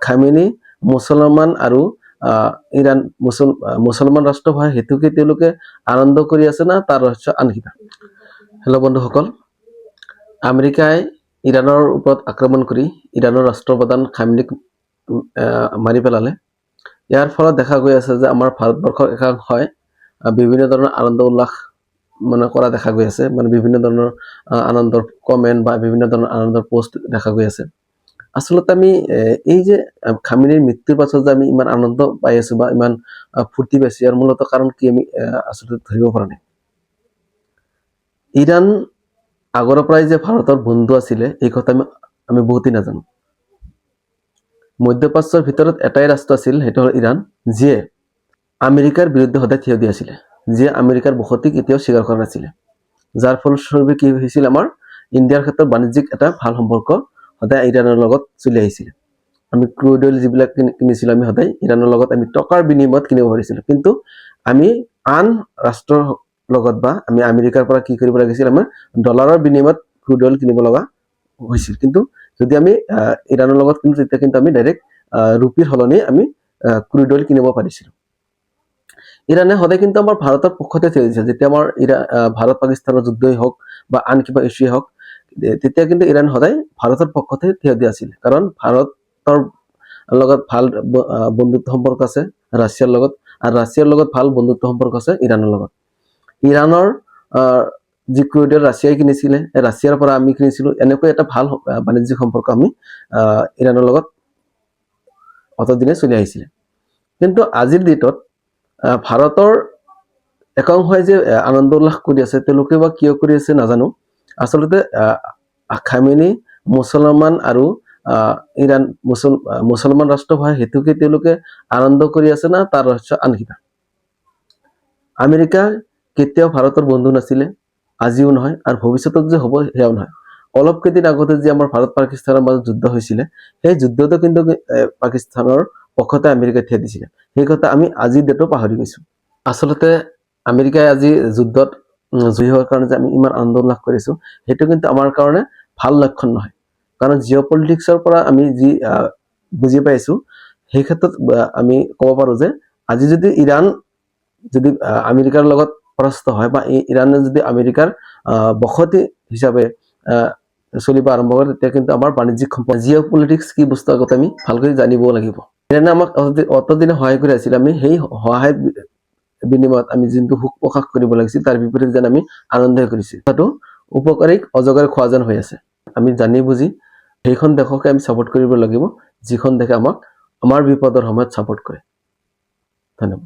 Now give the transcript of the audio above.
Khamenei মুছলমান আৰু Iran মুছলমান ৰাষ্ট্ৰ হয় হেতুকে তেওঁলোকে আনন্দ কৰি আছে না তাৰ ৰহস্য আন কিবা। হেল্ল' বন্ধুসকল, আমেৰিকাই ইৰাণৰ ওপৰত আক্ৰমণ কৰি ইৰাণৰ ৰাষ্ট্ৰপ্ৰধান খামেনিক মাৰি পেলালে। ইয়াৰ ফলত দেখা গৈ আছে যে আমাৰ ভাৰতবৰ্ষৰ একাংশই বিভিন্ন ধৰণৰ আনন্দ উল্লাস কৰা দেখা গৈ আছে, বিভিন্ন ধৰণৰ আনন্দৰ কমেণ্ট বা বিভিন্ন ধৰণৰ আনন্দৰ পোষ্ট দেখা গৈ আছে। আচলতে আমি এই যে খামেনিৰ মৃত্যুৰ পাছত যে আমি ইমান আনন্দ পাই আছো বা ইমান ফূৰ্তি পাইছো, ইয়াৰ মূলত কাৰণ কি আমি আচলতে ধৰিব পৰা নাই। ইৰাণ আগৰ পৰাই যে ভাৰতৰ বন্ধু আছিলে এই কথা আমি বহুতেই নাজানো। মধ্যপ্ৰাচ্যৰ ভিতৰত এটাই ৰাষ্ট্ৰ আছিল, সেইটো হ'ল ইৰাণ, যিয়ে আমেৰিকাৰ বিৰুদ্ধে সদায় থিয় দি আছিলে, যিয়ে আমেৰিকাৰ বসতি কেতিয়াও স্বীকাৰ কৰা নাছিলে। যাৰ ফলস্বৰূপে কি হৈছিল, আমাৰ ইণ্ডিয়াৰ ক্ষেত্ৰত বাণিজ্যিক এটা ভাল সম্পৰ্ক সদায় ইৰাণৰ লগত চলি আহিছিলে। আমি ক্ৰুড অইল যিবিলাক কিনিছিলো আমি সদায় ইৰাণৰ লগত আমি টকাৰ বিনিময়ত কিনিব পাৰিছিলো, কিন্তু আমি আন ৰাষ্ট্ৰৰ লগত বা আমি আমেৰিকাৰ পৰা কি কৰিব লাগিছিল, আমাৰ ডলাৰৰ বিনিময়ত ক্ৰুড অইল কিনিব লগা হৈছিল। কিন্তু যদি আমি ইৰাণৰ লগত কিনো তেতিয়া কিন্তু আমি ডাইৰেক্ট ৰুপিৰ সলনি আমি ক্ৰুড অইল কিনিব পাৰিছিলো। ইৰাণে সদায় কিন্তু আমাৰ ভাৰতৰ পক্ষতে থিয় দিছে। যেতিয়া আমাৰ ভাৰত পাকিস্তানৰ যুদ্ধই হওক বা আন কিবা ইছ্যুৱে হওক, তেতিয়া কিন্তু ইৰাণ সদায় ভাৰতৰ পক্ষতে থিয় দি আছিল। কাৰণ ভাৰতৰ লগত ভাল বন্ধুত্ব সম্পৰ্ক আছে ৰাছিয়াৰ লগত, আৰু ৰাছিয়াৰ লগত ভাল বন্ধুত্ব সম্পৰ্ক আছে ইৰাণৰ লগত। ইৰাণৰ যি ক্ৰুড অইল ৰাছিয়াই কিনিছিলে, ৰাছিয়াৰ পৰা আমি কিনিছিলো, এনেকৈ এটা ভাল বাণিজ্যিক সম্পৰ্ক আমি ইৰাণৰ লগত অতদিনে চলি আহিছিলে। কিন্তু আজিৰ ডেটত ভাৰতৰ একাংশই যে আনন্দ উল্লাস কৰি আছে, তেওঁলোকে বা কিয় কৰি আছে নাজানো। আচলতে খামেনি মুছলমান আৰু ইৰাণ মুছলমান ৰাষ্ট্ৰ হয় হেতুকে তেওঁলোকে আনন্দ কৰি আছে না তাৰ ৰহস্য আন কিবা। আমেৰিকা কেতিয়াও ভাৰতৰ বন্ধু নাছিলে, আজিও নহয়, আৰু ভৱিষ্যতত যে হ'ব সেয়াও নহয়। অলপ কেইদিন আগতে যে আমাৰ ভাৰত পাকিস্তানৰ মাজত যুদ্ধ হৈছিলে, সেই যুদ্ধতো কিন্তু পাকিস্তানৰ পক্ষতে আমেৰিকাই থিয় দিছিলে। সেই কথা আমি আজিৰ ডেটো পাহৰি গৈছো। আচলতে আমেৰিকাই আজি যুদ্ধত জয়ী হোৱাৰ কাৰণে যে আমি ইমান আনন্দ উল্লাস কৰিছো, সেইটো কিন্তু আমাৰ কাৰণে ভাল লক্ষণ নহয়। কাৰণ জিঅ' পলিটিক্সৰ পৰা আমি যি বুজি পাইছো, সেই ক্ষেত্ৰত আমি ক'ব পাৰো যে আজি যদি ইৰাণ যদি আমেৰিকাৰ লগত পৰাস্ত হয় বা ইৰাণে যদি আমেৰিকাৰ বসতি হিচাপে চলিব আৰম্ভ কৰে, তেতিয়া কিন্তু আমাৰ বাণিজ্যিক সম্পৰ্ক জিঅ' পলিটিক্স কি বস্তু আগতে আমি ভালকৈ জানিব লাগিব। ইৰাণে আমাক অতদিনে সহায় কৰি আছিল, আমি সেই সহায় বিনিময়ত আমি যোনটো সুখ প্ৰকাশ কৰিব লাগিছিল তাৰ বিপৰীতে যেন আমি আনন্দ কৰিছো। কথাটো উপকাৰীক অজগৰে খোৱা যেন হৈ আছে। আমি জানি বুজি সেইখন দেশকে আমি ছাপোৰ্ট কৰিব লাগিব যিখন দেশে আমাক আমাৰ বিপদৰ সময়ত ছাপোৰ্ট কৰে। ধন্যবাদ।